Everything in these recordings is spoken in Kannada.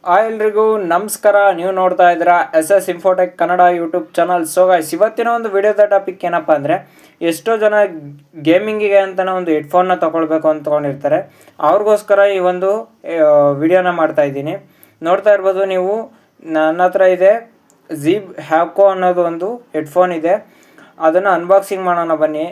ಎಲ್ರಿಗೂ ನಮಸ್ಕಾರ. ನೀವು ನೋಡ್ತಾ ಇದ್ದೀರಾ SS Infotech Kannada YouTube channel. So guys, ಇವತ್ತಿನ ಒಂದು ವಿಡಿಯೋದ ಟಾಪಿಕ್ ಏನಪ್ಪ ಅಂದರೆ, ಎಷ್ಟೋ ಜನ ಗೇಮಿಂಗಿಗೆ ಅಂತಲೇ ಒಂದು ಹೆಡ್ಫೋನ್ನ ತೊಗೊಳ್ಬೇಕು ಅಂದ್ಕೊಂಡಿರ್ತಾರೆ. ಅವ್ರಿಗೋಸ್ಕರ ಈ ಒಂದು ವಿಡಿಯೋನ ಮಾಡ್ತಾ ಇದ್ದೀನಿ. ನೋಡ್ತಾ ಇರ್ಬೋದು ನೀವು, ನನ್ನ ಹತ್ರ ಇದೆ ಝೀಬ್ ಹ್ಯಾಕೋ ಅನ್ನೋದು ಒಂದು ಹೆಡ್ಫೋನ್ ಇದೆ. ಅದನ್ನು ಅನ್ಬಾಕ್ಸಿಂಗ್ ಮಾಡೋಣ ಬನ್ನಿ.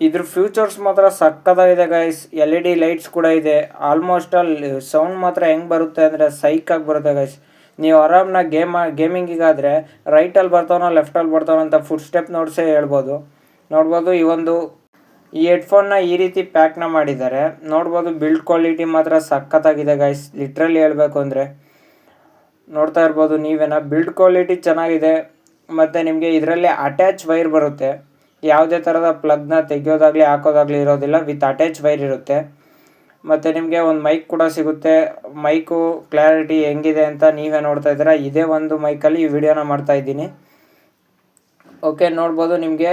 ಇದ್ರ ಫ್ಯೂಚರ್ಸ್ ಮಾತ್ರ ಸಕ್ಕತ್ತಾಗಿದೆ ಗೈಸ್. LED ಲೈಟ್ಸ್ ಕೂಡ ಇದೆ. ಆಲ್ಮೋಸ್ಟ್ ಅಲ್ಲಿ ಸೌಂಡ್ ಮಾತ್ರ ಹೆಂಗೆ ಬರುತ್ತೆ ಅಂದರೆ ಸೈಕಾಗಿ ಬರುತ್ತೆ ಗೈಸ್. ನೀವು ಆರಾಮ್ನಾಗ ಗೇಮಿಂಗಿಗಾದರೆ ರೈಟಲ್ಲಿ ಬರ್ತಾವನೋ ಲೆಫ್ಟಲ್ಲಿ ಬರ್ತಾವನೋ ಅಂತ ಫುಡ್ ಸ್ಟೆಪ್ ನೋಡಿಸೇ ಹೇಳ್ಬೋದು. ನೋಡ್ಬೋದು ಈ ಹೆಡ್ಫೋನ್ನ ಈ ರೀತಿ ಪ್ಯಾಕ್ನ ಮಾಡಿದ್ದಾರೆ. ನೋಡ್ಬೋದು ಬಿಲ್ಡ್ ಕ್ವಾಲಿಟಿ ಮಾತ್ರ ಸಕ್ಕತ್ತಾಗಿದೆ ಗೈಸ್. ಲಿಟ್ರಲಿ ಹೇಳಬೇಕು ಅಂದರೆ ನೋಡ್ತಾ ಇರ್ಬೋದು ನೀವೇನ, ಬಿಲ್ಡ್ ಕ್ವಾಲಿಟಿ ಚೆನ್ನಾಗಿದೆ. ಮತ್ತು ನಿಮಗೆ ಇದರಲ್ಲಿ ಅಟ್ಯಾಚ್ ವೈರ್ ಬರುತ್ತೆ. ಯಾವುದೇ ಥರದ ಪ್ಲಗ್ನ ತೆಗೆಯೋದಾಗಲಿ ಹಾಕೋದಾಗಲಿ ಇರೋದಿಲ್ಲ, ವಿತ್ ಅಟ್ಯಾಚ್ ವೈರ್ ಇರುತ್ತೆ. ಮತ್ತು ನಿಮಗೆ ಒಂದು ಮೈಕ್ ಕೂಡ ಸಿಗುತ್ತೆ. ಮೈಕು ಕ್ಲಾರಿಟಿ ಹೆಂಗಿದೆ ಅಂತ ನೀವೇ ನೋಡ್ತಾ ಇದ್ದೀರಾ. ಇದೇ ಒಂದು ಮೈಕಲ್ಲಿ ಈ ವಿಡಿಯೋನ ಮಾಡ್ತಾ ಇದ್ದೀನಿ. ಓಕೆ, ನೋಡ್ಬೋದು ನಿಮಗೆ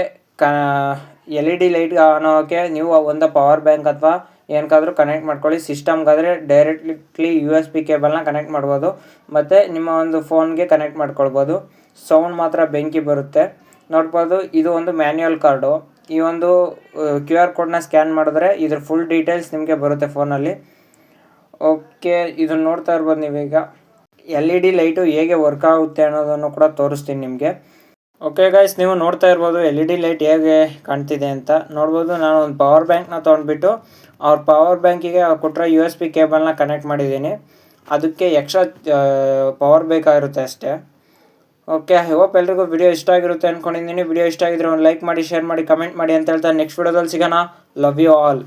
LED ಲೈಟ್ಗೆ ಆನ್ ಆಗೋಕ್ಕೆ ನೀವು ಒಂದು ಪವರ್ ಬ್ಯಾಂಕ್ ಅಥವಾ ಏನಕ್ಕಾದರೂ ಕನೆಕ್ಟ್ ಮಾಡ್ಕೊಳ್ಳಿ. ಸಿಸ್ಟಮ್ಗಾದರೆ ಡೈರೆಕ್ಟ್ಲಿ USB ಕೇಬಲ್ನ ಕನೆಕ್ಟ್ ಮಾಡ್ಬೋದು, ಮತ್ತು ನಿಮ್ಮ ಒಂದು ಫೋನ್ಗೆ ಕನೆಕ್ಟ್ ಮಾಡ್ಕೊಳ್ಬೋದು. ಸೌಂಡ್ ಮಾತ್ರ ಬೆಂಕಿ ಬರುತ್ತೆ. ನೋಡ್ಬೋದು ಇದು ಒಂದು ಮ್ಯಾನ್ಯುವಲ್ ಕಾರ್ಡು. ಈ ಒಂದು QR ಕೋಡ್ನ ಸ್ಕ್ಯಾನ್ ಮಾಡಿದ್ರೆ ಇದ್ರ ಫುಲ್ ಡೀಟೇಲ್ಸ್ ನಿಮಗೆ ಬರುತ್ತೆ ಫೋನಲ್ಲಿ. ಓಕೆ, ಇದನ್ನು ನೋಡ್ತಾ ಇರ್ಬೋದು ನೀವೀಗ. LED ಲೈಟು ಹೇಗೆ ವರ್ಕ್ ಆಗುತ್ತೆ ಅನ್ನೋದನ್ನು ಕೂಡ ತೋರಿಸ್ತೀನಿ ನಿಮಗೆ. ಓಕೆ ಗೈಸ್, ನೀವು ನೋಡ್ತಾ ಇರ್ಬೋದು LED ಲೈಟ್ ಹೇಗೆ ಕಾಣ್ತಿದೆ ಅಂತ. ನೋಡ್ಬೋದು ನಾನು ಒಂದು ಪವರ್ ಬ್ಯಾಂಕ್ನ ತೊಗೊಂಡ್ಬಿಟ್ಟು ಅವ್ರ ಪವರ್ ಬ್ಯಾಂಕಿಗೆ ಕೊಟ್ಟರೆ USB ಕೇಬಲ್ನ ಕನೆಕ್ಟ್ ಮಾಡಿದ್ದೀನಿ. ಅದಕ್ಕೆ ಎಕ್ಸ್ಟ್ರಾ ಪವರ್ ಬೇಕಾಗಿರುತ್ತೆ ಅಷ್ಟೇ. ಓಕೆ, ಐ ಹೋಪ್ ಎಲ್ರಿಗೂ ವಿಡಿಯೋ ಇಷ್ಟ ಆಗಿರುತ್ತೆ ಅಂದ್ಕೊಂಡಿದ್ದೀನಿ. ವಿಡಿಯೋ ಇಷ್ಟ ಆಗಿದ್ರೆ ಒಂದು ಲೈಕ್ ಮಾಡಿ, ಶೇರ್ ಮಾಡಿ, ಕಮೆಂಟ್ ಮಾಡಿ ಅಂತ ಹೇಳ್ತಾ ನೆಕ್ಸ್ಟ್ ವಿಡಿಯೋದಲ್ಲಿ ಸಿಗೋಣ. Love you all.